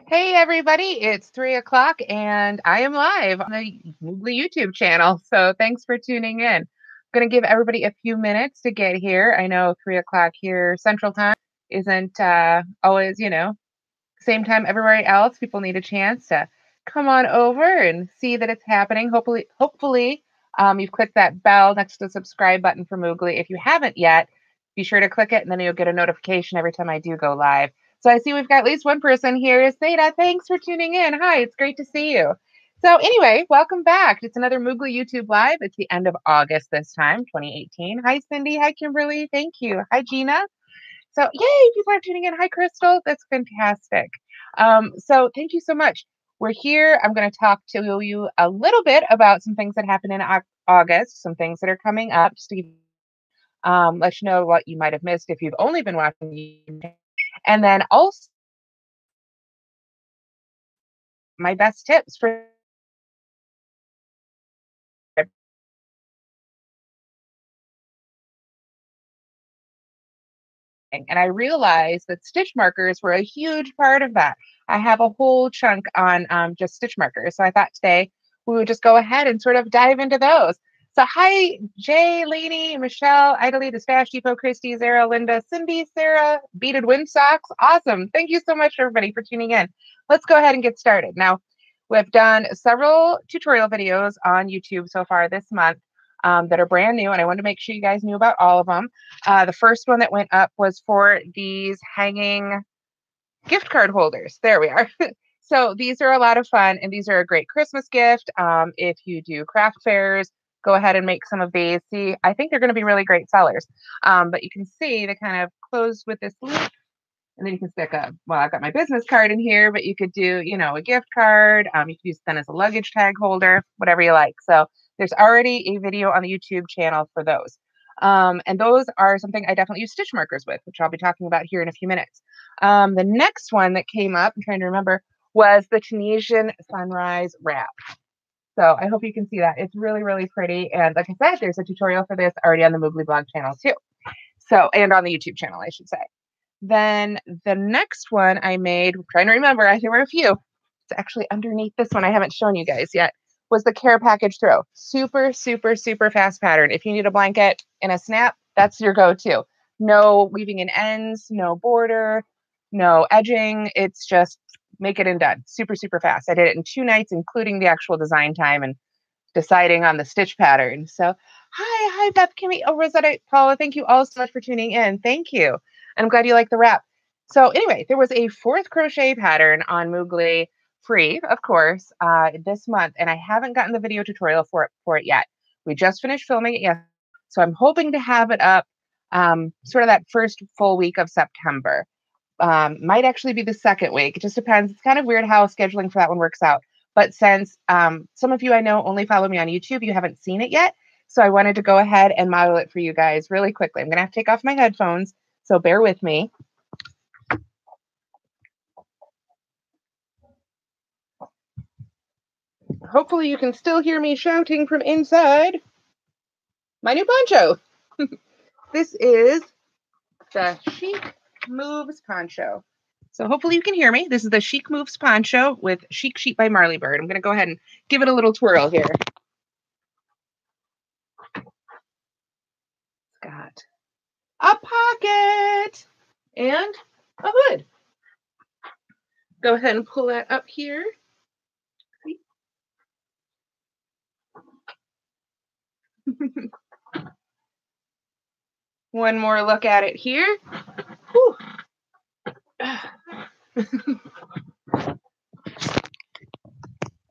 Hey everybody, it's 3 o'clock and I am live on the Moogly YouTube channel. So thanks for tuning in. I'm going to give everybody a few minutes to get here. I know 3 o'clock here Central Time isn't always, same time everywhere else. People need a chance to come on over and see that it's happening. Hopefully, you've clicked that bell next to the subscribe button for Moogly. If you haven't yet, be sure to click it and then you'll get a notification every time I do go live. So I see we've got at least one person here. Seda, thanks for tuning in. Hi, it's great to see you. So anyway, welcome back. It's another Moogly YouTube Live. It's the end of August this time, 2018. Hi, Cindy. Hi, Kimberly. Thank you. Hi, Gina. So yay, people are tuning in. Hi, Crystal. That's fantastic. So thank you so much. We're here. I'm going to talk to you a little bit about some things that happened in August, some things that are coming up, just to let you know what you might have missed if you've only been watching. And then also my best tips for and I realized that stitch markers were a huge part of that. I have a whole chunk on just stitch markers. So I thought today we would just go ahead and sort of dive into those. So hi, Jay, Lainey, Michelle, Idaly, the Stash Depot, Christy, Zara, Linda, Cindy, Sarah, Beaded Wind Socks. Awesome. Thank you so much, everybody, for tuning in. Let's go ahead and get started. Now, we've done several tutorial videos on YouTube so far this month that are brand new, and I wanted to make sure you guys knew about all of them. The first one that went up was for these hanging gift card holders. There we are. So these are a lot of fun, and these are a great Christmas gift. If you do craft fairs, go ahead and make some of these. See, I think they're going to be really great sellers. But you can see they kind of close with this loop. And then you can stick I've got my business card in here, but you could do, a gift card. You could use them as a luggage tag holder, whatever you like. So there's already a video on the YouTube channel for those. And those are something I definitely use stitch markers with, which I'll be talking about here in a few minutes. The next one that came up, I'm trying to remember, was the Tunisian sunrise wrap. So I hope you can see that. It's really, really pretty. And like I said, there's a tutorial for this already on the Moogly blog channel too. So, and on the YouTube channel, I should say. Then the next one I made, I'm trying to remember, there were a few. It's actually underneath this one I haven't shown you guys yet, was the care package throw. Super, super, super fast pattern. If you need a blanket and a snap, that's your go-to. No weaving in ends, no border, no edging. It's just make it and done. Super, super fast. I did it in 2 nights, including the actual design time and deciding on the stitch pattern. So hi, Beth, Kimmy, Rosetta, Paula, thank you all so much for tuning in. Thank you. I'm glad you like the wrap. So anyway, there was a 4th crochet pattern on Moogly, free, of course, this month, and I haven't gotten the video tutorial for it yet. We just finished filming it yesterday, so I'm hoping to have it up sort of that first full week of September. Might actually be the second week. It just depends. It's kind of weird how scheduling for that one works out. But since some of you I know only follow me on YouTube, you haven't seen it yet. So I wanted to go ahead and model it for you guys really quickly. I'm going to have to take off my headphones, so bear with me. Hopefully you can still hear me shouting from inside. My new poncho. This is the Chic Moves poncho. So hopefully you can hear me. This is the Chic Moves poncho with Chic Sheep by Marley Bird. I'm going to go ahead and give it a little twirl here. It's got a pocket and a hood. Go ahead and pull that up here. One more look at it here.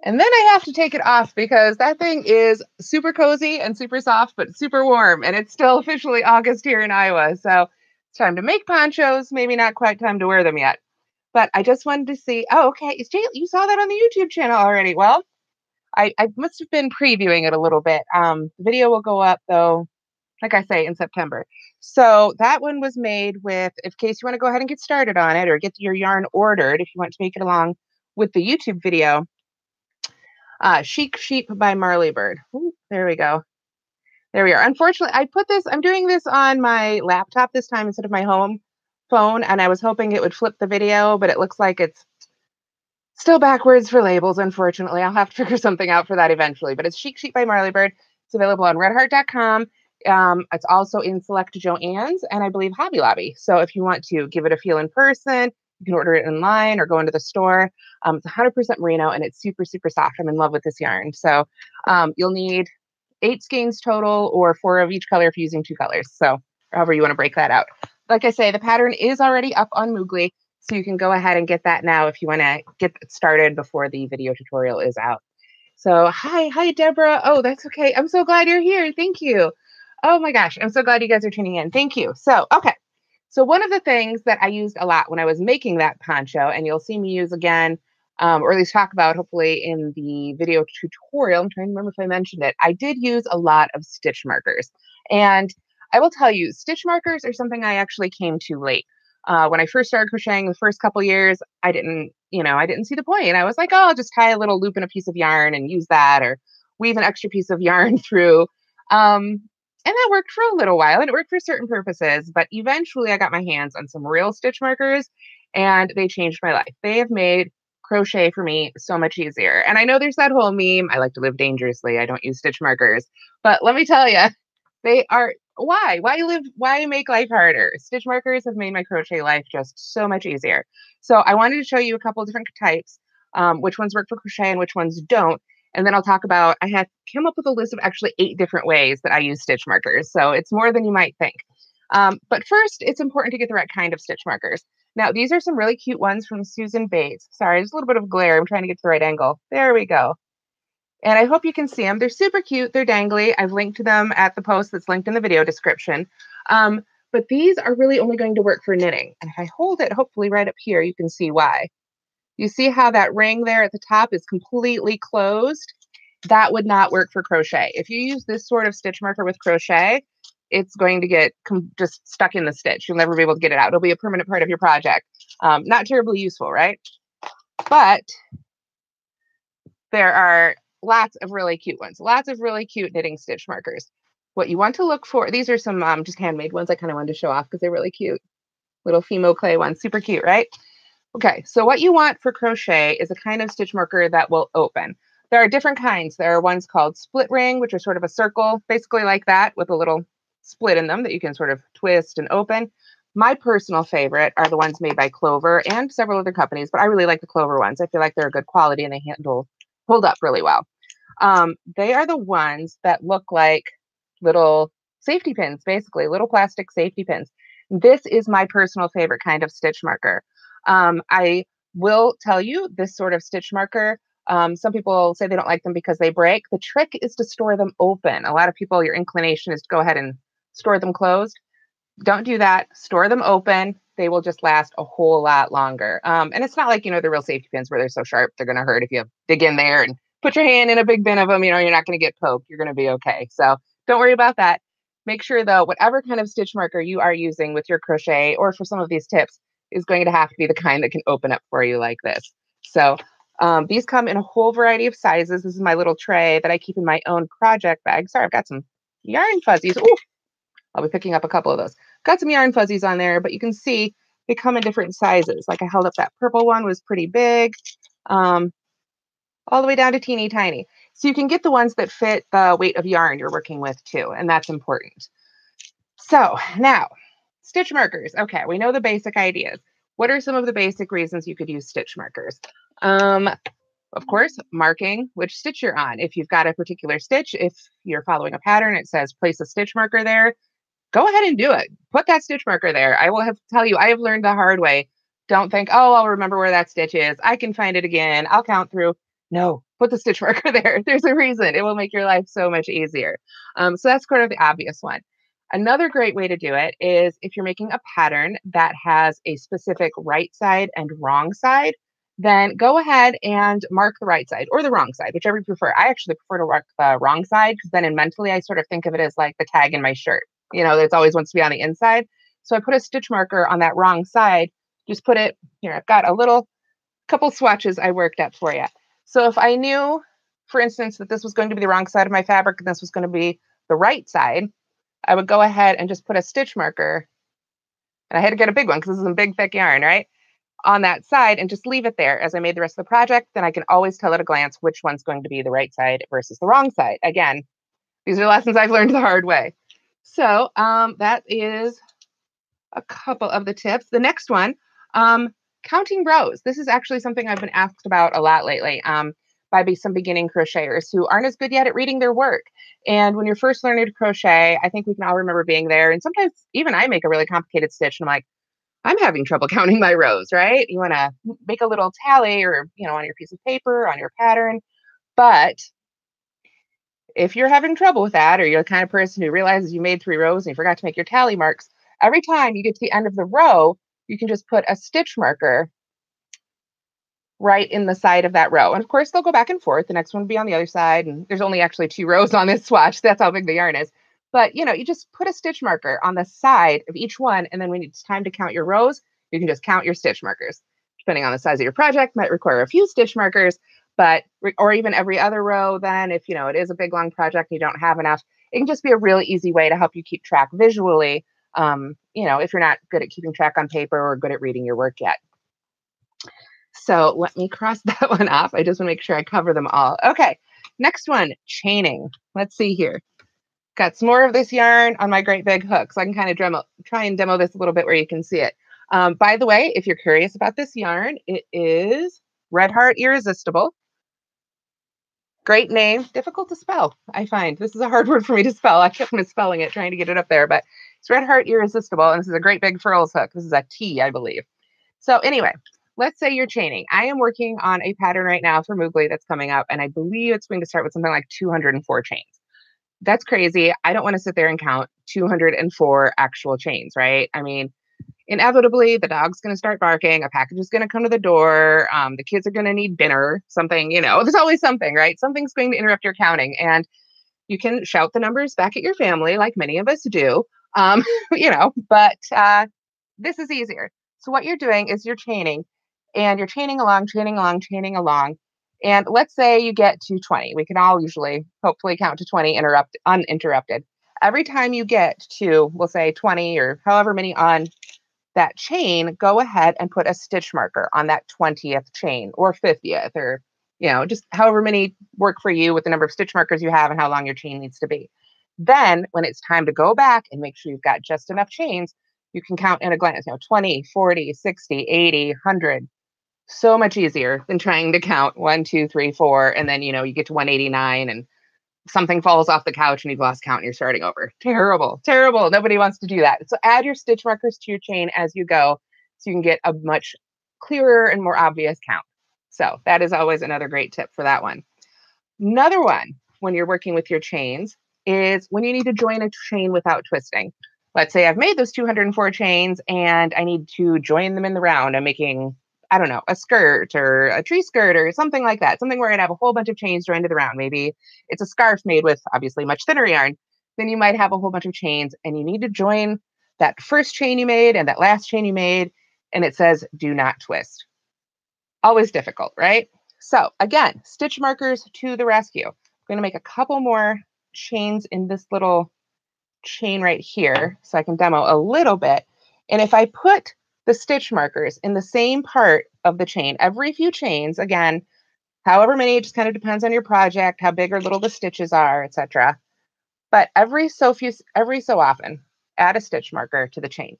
And then I have to take it off because that thing is super cozy and super soft, but super warm. And it's still officially August here in Iowa. So it's time to make ponchos. Maybe not quite time to wear them yet. But I just wanted to see. Oh, okay. You saw that on the YouTube channel already. Well, I must have been previewing it a little bit. The video will go up, though, like I say, in September. So that one was made with, in case you want to go ahead and get started on it or get your yarn ordered, if you want to make it along with the YouTube video, Chic Sheep by Marley Bird. Ooh, there we go. There we are. Unfortunately, I'm doing this on my laptop this time instead of my home phone, and I was hoping it would flip the video, but it looks like it's Still backwards for labels, unfortunately. I'll have to figure something out for that eventually. But it's Chic Chic by Marley Bird. It's available on redheart.com. It's also in select Joann's and I believe Hobby Lobby. So if you want to give it a feel in person, you can order it online or go into the store. It's 100% merino and it's super, super soft. I'm in love with this yarn. So you'll need 8 skeins total or 4 of each color if you're using 2 colors. So however you want to break that out. Like I say, the pattern is already up on Moogly. So you can go ahead and get that now if you want to get started before the video tutorial is out. So hi, Deborah. Oh, that's okay. I'm so glad you're here. Thank you. Oh my gosh, I'm so glad you guys are tuning in. Thank you. So, okay. So one of the things that I used a lot when I was making that poncho, and you'll see me use again, or at least talk about hopefully in the video tutorial. I'm trying to remember if I mentioned it. I did use a lot of stitch markers. And I will tell you, stitch markers are something I actually came to late. When I first started crocheting the first couple years, I didn't see the point. And I was like, oh, I'll just tie a little loop in a piece of yarn and use that, or weave an extra piece of yarn through. And that worked for a little while and it worked for certain purposes. But eventually I got my hands on some real stitch markers and they changed my life. They have made crochet for me so much easier. And I know there's that whole meme, I like to live dangerously. I don't use stitch markers. But let me tell you, they are why make life harder? Stitch markers have made my crochet life just so much easier. So I wanted to show you a couple of different types, which ones work for crochet and which ones don't. And then I'll talk about, I had come up with a list of actually 8 different ways that I use stitch markers. So it's more than you might think. But first, it's important to get the right kind of stitch markers. Now, these are some really cute ones from Susan Bates. Sorry, there's a little bit of glare. I'm trying to get to the right angle. There we go. And I hope you can see them. They're super cute. They're dangly. I've linked to them at the post that's linked in the video description. But these are really only going to work for knitting. And if I hold it, hopefully right up here, you can see why. You see how that ring there at the top is completely closed? That would not work for crochet. If you use this sort of stitch marker with crochet, it's going to get just stuck in the stitch. You'll never be able to get it out. It'll be a permanent part of your project. Not terribly useful, right? But there are lots of really cute ones, lots of really cute knitting stitch markers. What you want to look for, these are some just handmade ones I kind of wanted to show off because they're really cute. Little Fimo clay ones, super cute, right? Okay, so what you want for crochet is a kind of stitch marker that will open. There are different kinds. There are ones called split ring, which are sort of a circle, basically like that, with a little split in them that you can sort of twist and open. My personal favorite are the ones made by Clover and several other companies, but I really like the Clover ones. I feel like they're good quality and they hold up really well. They are the ones that look like little safety pins, basically, little plastic safety pins. This is my personal favorite kind of stitch marker. I will tell you this sort of stitch marker. Some people say they don't like them because they break. The trick is to store them open. A lot of people, your inclination is to go ahead and store them closed. Don't do that. Store them open. They will just last a whole lot longer. And it's not like, the real safety pins where they're so sharp, they're going to hurt if you dig in there and put your hand in a big bin of them. You're not going to get poked. You're going to be okay. So don't worry about that. Make sure though, whatever kind of stitch marker you are using with your crochet or for some of these tips is going to have to be the kind that can open up for you like this. So these come in a whole variety of sizes. This is my little tray that I keep in my own project bag. Sorry, I've got some yarn fuzzies. Ooh, I'll be picking up a couple of those. Got some yarn fuzzies on there, but you can see they come in different sizes. Like I held up that purple one was pretty big, all the way down to teeny tiny. So you can get the ones that fit the weight of yarn you're working with too, and that's important. So now, stitch markers. Okay, we know the basic ideas. What are some of the basic reasons you could use stitch markers? Of course, marking which stitch you're on. If you've got a particular stitch, if you're following a pattern, it says place a stitch marker there. Go ahead and do it. Put that stitch marker there. I will have to tell you, I have learned the hard way. Don't think, oh, I'll remember where that stitch is. I can find it again. I'll count through. No, put the stitch marker there. There's a reason. It will make your life so much easier. So that's kind of the obvious one. Another great way to do it is if you're making a pattern that has a specific right side and wrong side, then go ahead and mark the right side or the wrong side, whichever you prefer. I actually prefer to mark the wrong side because then mentally I sort of think of it as like the tag in my shirt. It's always wants to be on the inside. So I put a stitch marker on that wrong side. Just put it here. I've got a couple swatches I worked up for you. So if I knew, for instance, that this was going to be the wrong side of my fabric and this was going to be the right side, I would go ahead and just put a stitch marker. And I had to get a big one because this is a big, thick yarn, right? on that side and just leave it there as I made the rest of the project. Then I can always tell at a glance which one's going to be the right side versus the wrong side. Again, these are lessons I've learned the hard way. So that is a couple of the tips. The next one, counting rows. This is actually something I've been asked about a lot lately by some beginning crocheters who aren't as good yet at reading their work. And when you're first learning to crochet, I think we can all remember being there. And sometimes even I make a really complicated stitch and I'm like, I'm having trouble counting my rows, right? You want to make a little tally or, on your piece of paper, on your pattern. But if you're having trouble with that, or you're the kind of person who realizes you made 3 rows and you forgot to make your tally marks, every time you get to the end of the row, you can just put a stitch marker right in the side of that row. And of course, they'll go back and forth. The next one will be on the other side. And there's only actually 2 rows on this swatch. That's how big the yarn is. But, you just put a stitch marker on the side of each one. And then when it's time to count your rows, you can just count your stitch markers. Depending on the size of your project, might require a few stitch markers, or even every other row. Then if, it is a big, long project, you don't have enough, it can just be a really easy way to help you keep track visually. If you're not good at keeping track on paper or good at reading your work yet. So let me cross that one off. I just want to make sure I cover them all. Okay, next one, chaining. Let's see here. Got some more of this yarn on my great big hook, so I can kind of try and demo this a little bit where you can see it. By the way, if you're curious about this yarn, it is Red Heart Irresistible. Great name, difficult to spell, I find. This is a hard word for me to spell. I kept misspelling it, trying to get it up there, but it's Red Heart Irresistible, and this is a great big furls hook. This is a T, I believe. So anyway, let's say you're chaining. I am working on a pattern right now for Moogly that's coming up, and I believe it's going to start with something like 204 chains. That's crazy. I don't want to sit there and count 204 actual chains, right? I mean, inevitably, the dog's going to start barking. A package is going to come to the door. The kids are going to need dinner, something, there's always something, right? Something's going to interrupt your counting. And you can shout the numbers back at your family like many of us do, but this is easier. So what you're doing is you're chaining, and you're chaining along, chaining along, chaining along. And let's say you get to 20. We can all usually hopefully count to 20 uninterrupted. Every time you get to, we'll say 20 or however many on that chain, go ahead and put a stitch marker on that 20th chain or 50th, or, just however many work for you with the number of stitch markers you have and how long your chain needs to be. Then when it's time to go back and make sure you've got just enough chains, you can count in a glance, 20, 40, 60, 80, 100. So much easier than trying to count 1, 2, 3, 4. And then, you get to 189 and something falls off the couch and you've lost count and you're starting over. Terrible, terrible. Nobody wants to do that. So add your stitch markers to your chain as you go so you can get a much clearer and more obvious count. So that is always another great tip for that one. Another one when you're working with your chains is when you need to join a chain without twisting. Let's say I've made those 204 chains and I need to join them in the round. I'm making, I don't know, a skirt or a tree skirt or something like that. Something where I'd have a whole bunch of chains joined to the round. Maybe it's a scarf made with obviously much thinner yarn. Then you might have a whole bunch of chains and you need to join that first chain you made and that last chain you made. And it says, do not twist. Always difficult, right? So again, stitch markers to the rescue. I'm going to make a couple more chains in this little chain right here so I can demo a little bit. And if I put the stitch markers in the same part of the chain every few chains, again, however many, it just kind of depends on your project, how big or little the stitches are, etc. But every so often, add a stitch marker to the chain.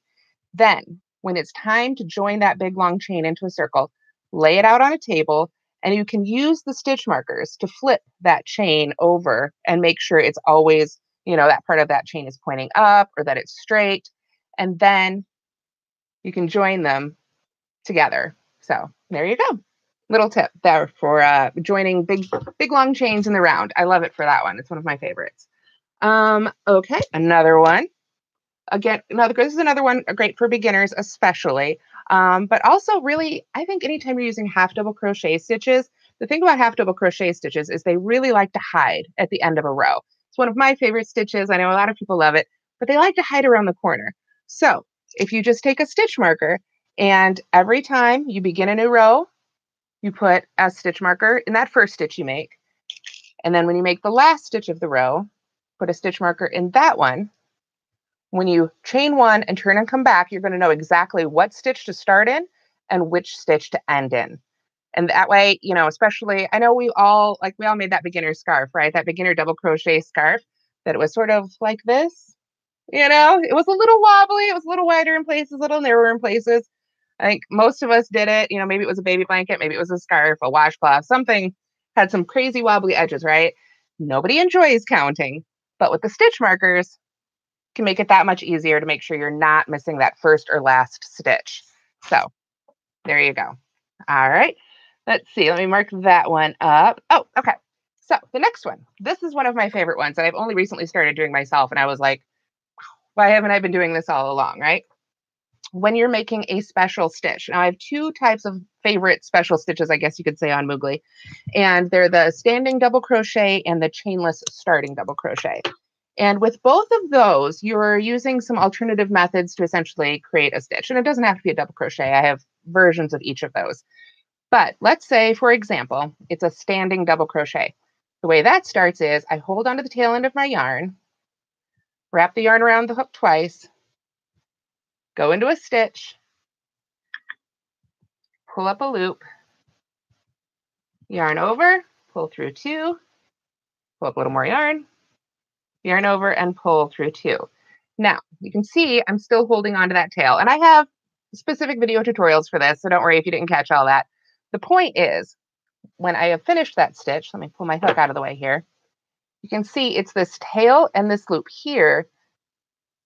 Then when it's time to join that big long chain into a circle, lay it out on a table, and you can use the stitch markers to flip that chain over and make sure it's always, that part of that chain is pointing up or that it's straight. And then you can join them together. So there you go. Little tip there for joining big, long chains in the round. I love it for that one. It's one of my favorites. Okay, another one. Again, this is another one great for beginners, especially. But also really, I think anytime you're using half double crochet stitches, the thing about half double crochet stitches is they really like to hide at the end of a row. It's one of my favorite stitches. I know a lot of people love it, but they like to hide around the corner. So if you just take a stitch marker and every time you begin a new row, you put a stitch marker in that first stitch you make. And then when you make the last stitch of the row, put a stitch marker in that one. When you chain one and turn and come back, you're going to know exactly what stitch to start in and which stitch to end in. And that way, especially, I know we all made that beginner scarf, right? That beginner double crochet scarf that it was sort of like this, it was a little wobbly. It was a little wider in places, a little narrower in places. I think most of us did it. Maybe it was a baby blanket, maybe it was a scarf, a washcloth, something had some crazy wobbly edges, right? Nobody enjoys counting, but with the stitch markers, can make it that much easier to make sure you're not missing that first or last stitch. So there you go. All right. Let's see. Let me mark that one up. Oh, okay. So the next one, this is one of my favorite ones that I've only recently started doing myself. And I was like, why haven't I been doing this all along, right? When you're making a special stitch. Now I have two types of favorite special stitches, I guess you could say, on Moogly. And they're the standing double crochet and the chainless starting double crochet. And with both of those, you're using some alternative methods to essentially create a stitch. And it doesn't have to be a double crochet. I have versions of each of those. But let's say, for example, it's a standing double crochet. The way that starts is I hold onto the tail end of my yarn, wrap the yarn around the hook twice, go into a stitch, pull up a loop, yarn over, pull through two, pull up a little more yarn over, and pull through two. Now, you can see I'm still holding onto that tail, and I have specific video tutorials for this, so don't worry if you didn't catch all that. The point is, when I have finished that stitch, let me pull my hook out of the way here. You can see it's this tail and this loop here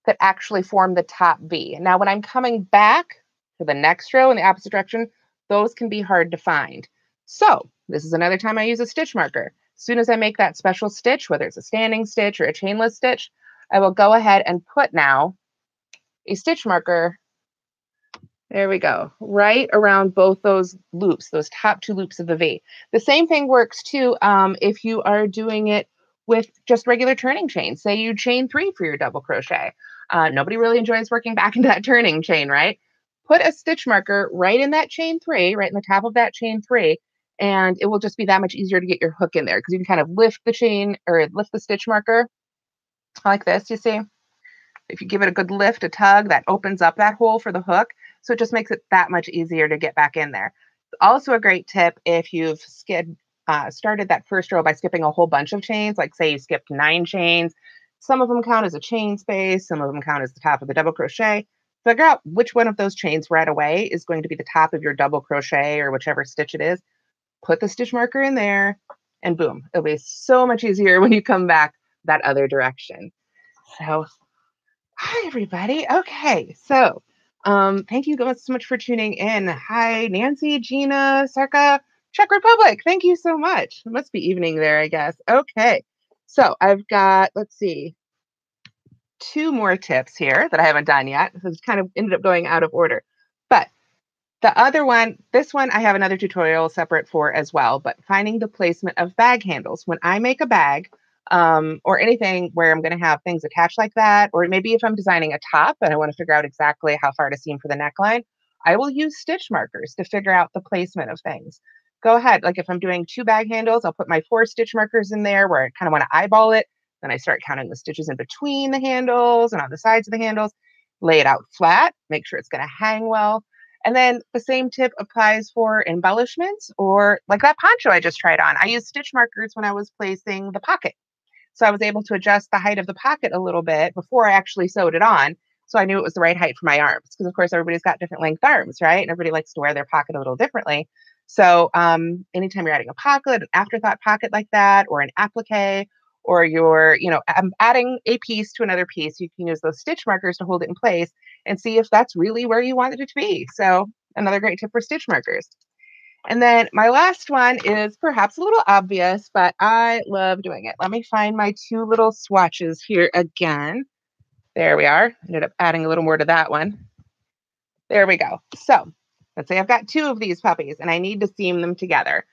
that actually form the top V. Now, when I'm coming back to the next row in the opposite direction, those can be hard to find. So this is another time I use a stitch marker. As soon as I make that special stitch, whether it's a standing stitch or a chainless stitch, I will go ahead and put now a stitch marker. There we go, right around both those loops, those top two loops of the V. The same thing works too if you are doing it with just regular turning chains. Say you chain 3 for your double crochet. Nobody really enjoys working back into that turning chain, right? Put a stitch marker right in that chain 3, right in the top of that chain 3, and it will just be that much easier to get your hook in there because you can kind of lift the chain or lift the stitch marker like this, you see? If you give it a good lift, a tug, that opens up that hole for the hook. So it just makes it that much easier to get back in there. Also a great tip if you've started that first row by skipping a whole bunch of chains, like say you skipped 9 chains. Some of them count as a chain space. Some of them count as the top of the double crochet. Figure out which one of those chains right away is going to be the top of your double crochet or whichever stitch it is. Put the stitch marker in there and boom, it'll be so much easier when you come back that other direction. So hi, everybody. Okay, so thank you guys so much for tuning in. Hi, Nancy, Gina, Sarka, Czech Republic. Thank you so much. It must be evening there, I guess. Okay, so I've got, let's see, 2 more tips here that I haven't done yet. This kind of ended up going out of order. But the other one, this one, I have another tutorial separate for as well, but finding the placement of bag handles. When I make a bag, or anything where I'm going to have things attached like that, or maybe if I'm designing a top and I want to figure out exactly how far to seam for the neckline, I will use stitch markers to figure out the placement of things. Go ahead. Like if I'm doing 2 bag handles, I'll put my 4 stitch markers in there where I kind of want to eyeball it. Then I start counting the stitches in between the handles and on the sides of the handles, lay it out flat, make sure it's going to hang well. And then the same tip applies for embellishments or like that poncho I just tried on. I used stitch markers when I was placing the pocket. So I was able to adjust the height of the pocket a little bit before I actually sewed it on. So I knew it was the right height for my arms because, of course, everybody's got different length arms, right? And everybody likes to wear their pocket a little differently. So anytime you're adding a pocket, an afterthought pocket like that, or an applique, or you're, adding a piece to another piece, you can use those stitch markers to hold it in place and see if that's really where you wanted it to be. So another great tip for stitch markers. And then my last one is perhaps a little obvious, but I love doing it. Let me find my 2 little swatches here again. There we are. Ended up adding a little more to that one. There we go. So let's say I've got 2 of these puppies and I need to seam them together.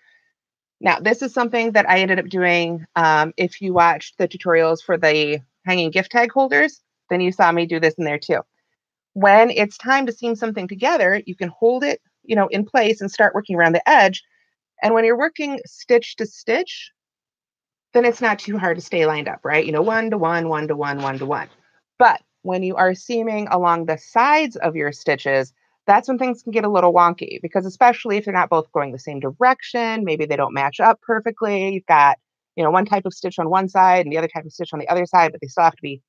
Now, this is something that I ended up doing. If you watched the tutorials for the hanging gift tag holders, then you saw me do this in there too. When it's time to seam something together, you can hold it, in place and start working around the edge. And when you're working stitch to stitch, then it's not too hard to stay lined up, right? 1 to 1, 1 to 1, 1 to 1. But when you are seaming along the sides of your stitches, that's when things can get a little wonky because especially if they're not both going the same direction, maybe they don't match up perfectly. You've got, one type of stitch on one side and the other type of stitch on the other side, but they still have to be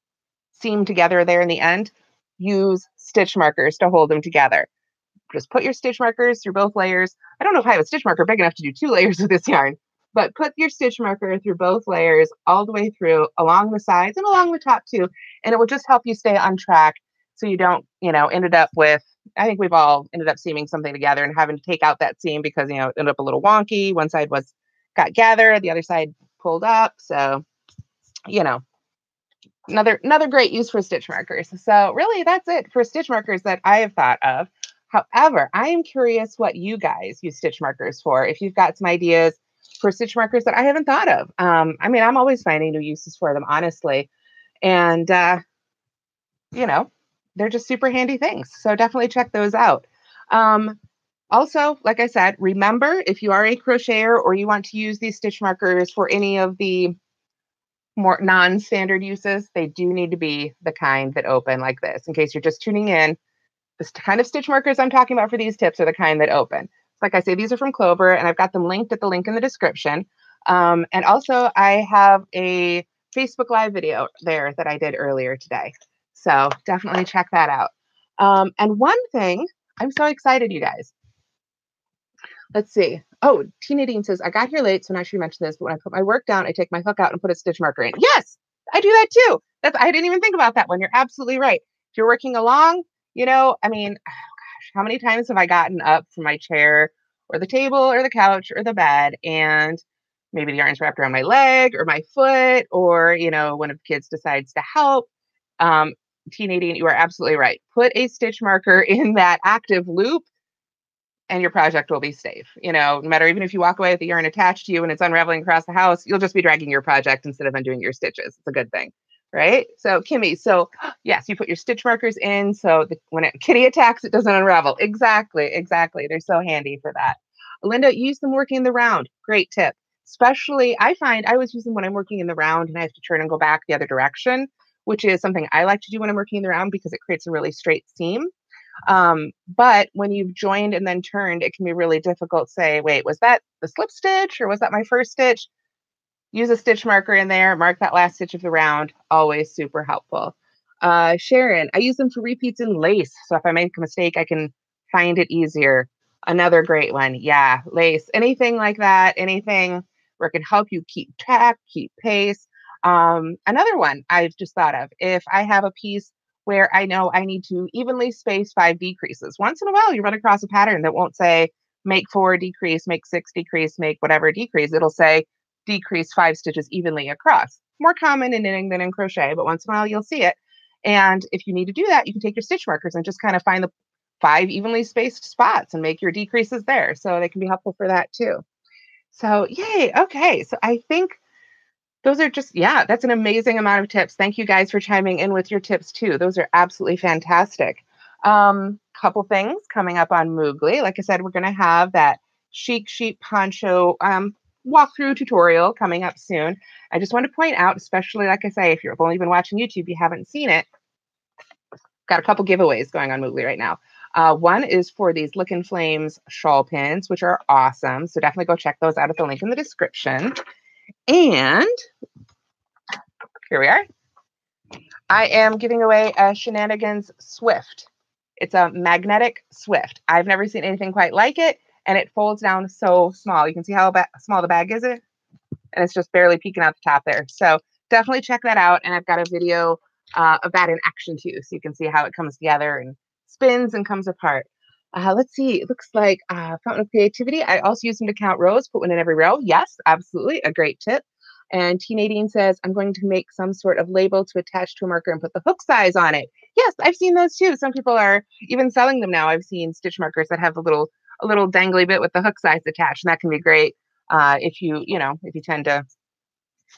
seamed together there in the end. Use stitch markers to hold them together. Just put your stitch markers through both layers. I don't know if I have a stitch marker big enough to do 2 layers of this yarn, but put your stitch marker through both layers all the way through along the sides and along the top too. And it will just help you stay on track so you don't, ended up with, I think we've all ended up seaming something together and having to take out that seam because, it ended up a little wonky. One side got gathered, the other side pulled up. So, another great use for stitch markers. So really that's it for stitch markers that I have thought of. However, I am curious what you guys use stitch markers for. If you've got some ideas for stitch markers that I haven't thought of. I'm always finding new uses for them, honestly. And, they're just super handy things. So definitely check those out. Also, like I said, remember if you are a crocheter or you want to use these stitch markers for any of the more non-standard uses, they do need to be the kind that open like this. In case you're just tuning in, the kind of stitch markers I'm talking about for these tips are the kind that open. Like I say, these are from Clover, and I've got them linked at the link in the description. And also, I have a Facebook Live video there that I did earlier today. So definitely check that out. And one thing, I'm so excited, you guys. Let's see. Oh, Tina Dean says, I got here late, so I'm not sure you mentioned this, but when I put my work down, I take my hook out and put a stitch marker in. Yes, I do that too. I didn't even think about that one. You're absolutely right. If you're working along, oh gosh, how many times have I gotten up from my chair or the table or the couch or the bed and maybe the yarn's wrapped around my leg or my foot or, one of the kids decides to help. Tina Dean, you are absolutely right. Put a stitch marker in that active loop and your project will be safe. No matter, even if you walk away with the yarn attached to you and it's unraveling across the house, you'll just be dragging your project instead of undoing your stitches. It's a good thing, right? So Kimmy, yes, you put your stitch markers in so when kitty attacks, it doesn't unravel. Exactly. They're so handy for that. Linda, use them working in the round. Great tip. Especially, I find I always use them when I'm working in the round and I have to turn and go back the other direction, which is something I like to do when I'm working in the round because it creates a really straight seam. But when you've joined and then turned, it can be really difficult to say, wait, was that the slip stitch or was that my first stitch? Use a stitch marker in there, mark that last stitch of the round, always super helpful. Sharon, I use them for repeats in lace. So if I make a mistake, I can find it easier. Another great one. Yeah, lace, anything like that, anything where it can help you keep track, keep pace. Another one I've just thought of, if I have a piece where I know I need to evenly space 5 decreases. Once in a while, you run across a pattern that won't say make 4 decrease, make 6 decrease, make whatever decrease. It'll say decrease 5 stitches evenly across. More common in knitting than in crochet, but once in a while you'll see it. And if you need to do that, you can take your stitch markers and just kind of find the 5 evenly spaced spots and make your decreases there. So they can be helpful for that too. So yay. Okay. So I think those are just, that's an amazing amount of tips. Thank you guys for chiming in with your tips too. Those are absolutely fantastic. Couple things coming up on Moogly. Like I said, we're going to have that Chic sheep poncho walkthrough tutorial coming up soon. I just want to point out, especially like I say, if you've only been watching YouTube, you haven't seen it. Got a couple giveaways going on Moogly right now. One is for these Lick and Flames shawl pins, which are awesome. So definitely go check those out at the link in the description. And here we are. I am giving away a Shenanigans Swift. It's a magnetic Swift. I've never seen anything quite like it, and it folds down so small. You can see how small the bag is, and it's just barely peeking out the top there. So definitely check that out, and I've got a video of that in action too, so you can see how it comes together and spins and comes apart. Let's see. It looks like Fountain of Creativity. I also use them to count rows, put one in every row. Yes, absolutely. A great tip. And T. Nadine says, I'm going to make some sort of label to attach to a marker and put the hook size on it. Yes, I've seen those too. Some people are even selling them now. I've seen stitch markers that have a little dangly bit with the hook size attached. And that can be great if you tend to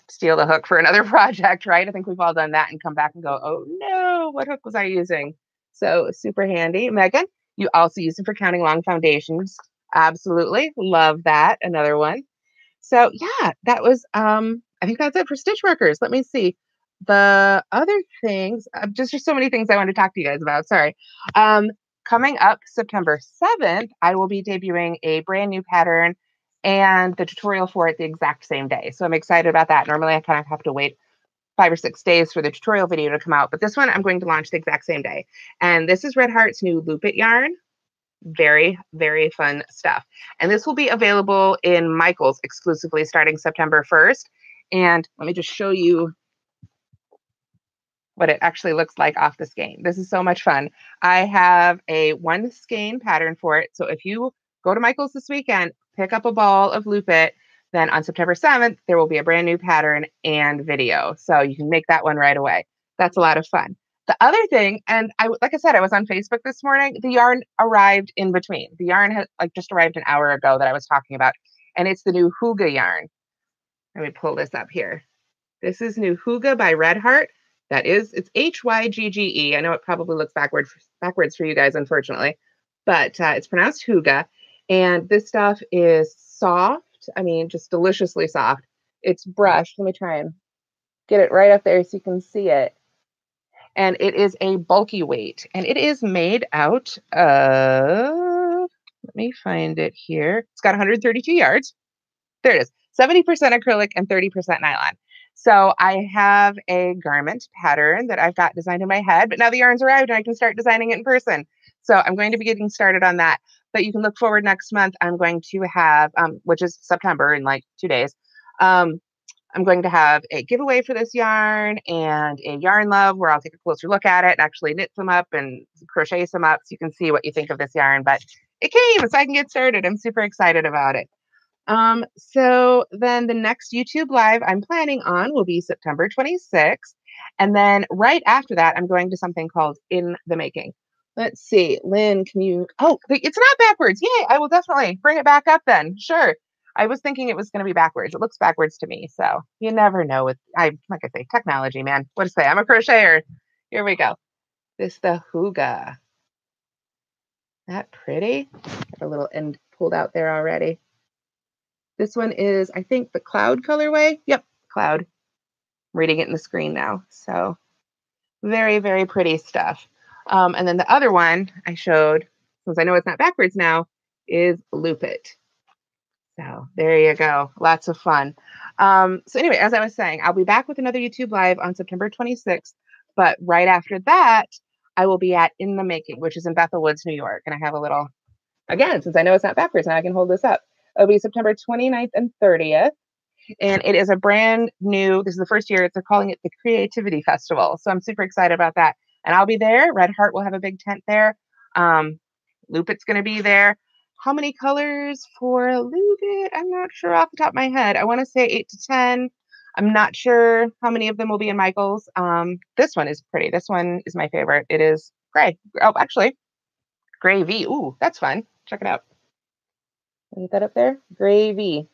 steal the hook for another project, right? I think we've all done that and come back and go, oh no, what hook was I using? So super handy. Megan, you also use them for counting long foundations. Absolutely. Love that. Another one. So yeah, that was, I think that's it for stitch markers. Let me see. The other things, just so many things I want to talk to you guys about. Sorry. coming up September 7th, I will be debuting a brand new pattern and the tutorial for it the exact same day. So I'm excited about that. Normally I kind of have to wait 5 or 6 days for the tutorial video to come out, but this one I'm going to launch the exact same day. And this is Red Heart's new Loop It yarn. Very, very fun stuff. And this will be available in Michael's exclusively starting September 1st. And let me just show you what it actually looks like off the skein. This is so much fun. I have a 1 skein pattern for it. So if you go to Michael's this weekend, pick up a ball of Loop It, then on September 7th, there will be a brand new pattern and video. So you can make that one right away. That's a lot of fun. The other thing, and like I said, I was on Facebook this morning. The yarn arrived in between. The yarn had just arrived an hour ago that I was talking about, and it's the new Hygge yarn. Let me pull this up here. This is new Hygge by Red Heart. It's Hygge. I know it probably looks backwards for you guys, unfortunately, but it's pronounced Hygge. And this stuff is soft. I mean, just deliciously soft. It's brushed. Let me try and get it right up there so you can see it. And it is a bulky weight. And it is made out of, let me find it here. It's got 132 yards. There it is. 70% acrylic and 30% nylon. So I have a garment pattern that I've got designed in my head, but now the yarn's arrived and I can start designing it in person. So I'm going to be getting started on that. But you can look forward next month. I'm going to have, which is September in like 2 days. I'm going to have a giveaway for this yarn and a yarn love where I'll take a closer look at it and actually knit some up and crochet some up so you can see what you think of this yarn. But it came, so I can get started. I'm super excited about it. So then the next YouTube live I'm planning on will be September 26th. And then right after that, I'm going to something called In the Making. Let's see, Lynn, it's not backwards. Yay, I will definitely bring it back up then. Sure. I was thinking it was going to be backwards. It looks backwards to me. So you never know like I say, technology, man. What to say? I'm a crocheter. Here we go. This the Hygge. That pretty? Got a little end pulled out there already. This one is, I think, the cloud colorway. Yep, cloud. I'm reading it in the screen now. So very, very pretty stuff. And then the other one I showed, since I know it's not backwards now, is Loop It. So there you go. Lots of fun. So anyway, as I was saying, I'll be back with another YouTube live on September 26th. But right after that, I will be at In the Making, which is in Bethel Woods, New York. And I have a little, again, since I know it's not backwards, now I can hold this up. It'll be September 29th and 30th. And it is a brand new, this is the first year, they're calling it the Creativity Festival. So I'm super excited about that. And I'll be there. Red Heart will have a big tent there. Loop It's going to be there. How many colors for Loop It? I'm not sure off the top of my head. I want to say 8 to 10. I'm not sure how many of them will be in Michael's. This one is pretty. This one is my favorite. It is gray. Oh, actually, gray V. Ooh, that's fun. Check it out. Get that up there? Gray V.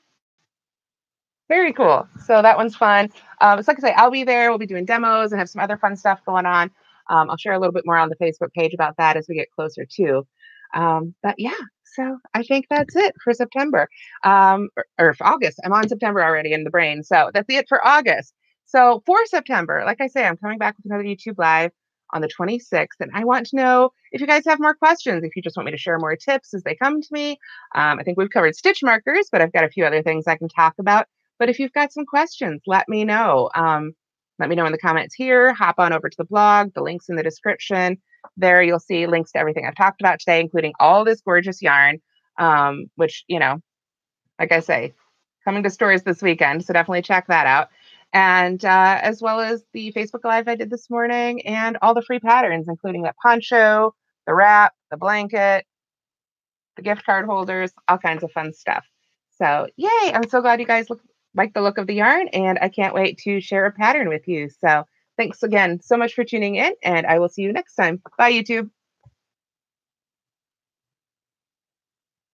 Very cool. So that one's fun. It's like I say, I'll be there. We'll be doing demos and have some other fun stuff going on. I'll share a little bit more on the Facebook page about that as we get closer too. But yeah, so I think that's it for September. Or for August. I'm on September already in the brain. So that's it for August. So for September, like I say, I'm coming back with another YouTube live on the 26th. And I want to know if you guys have more questions, if you just want me to share more tips as they come to me. I think we've covered stitch markers, but I've got a few other things I can talk about. But if you've got some questions, let me know. Let me know in the comments here. Hop on over to the blog. The link's in the description. There you'll see links to everything I've talked about today, including all this gorgeous yarn, which, like I say, coming to stores this weekend. So definitely check that out. And as well as the Facebook Live I did this morning and all the free patterns, including that poncho, the wrap, the blanket, the gift card holders, all kinds of fun stuff. So yay, I'm so glad you guys like the look of the yarn, and I can't wait to share a pattern with you. So thanks again so much for tuning in, and I will see you next time. Bye, YouTube.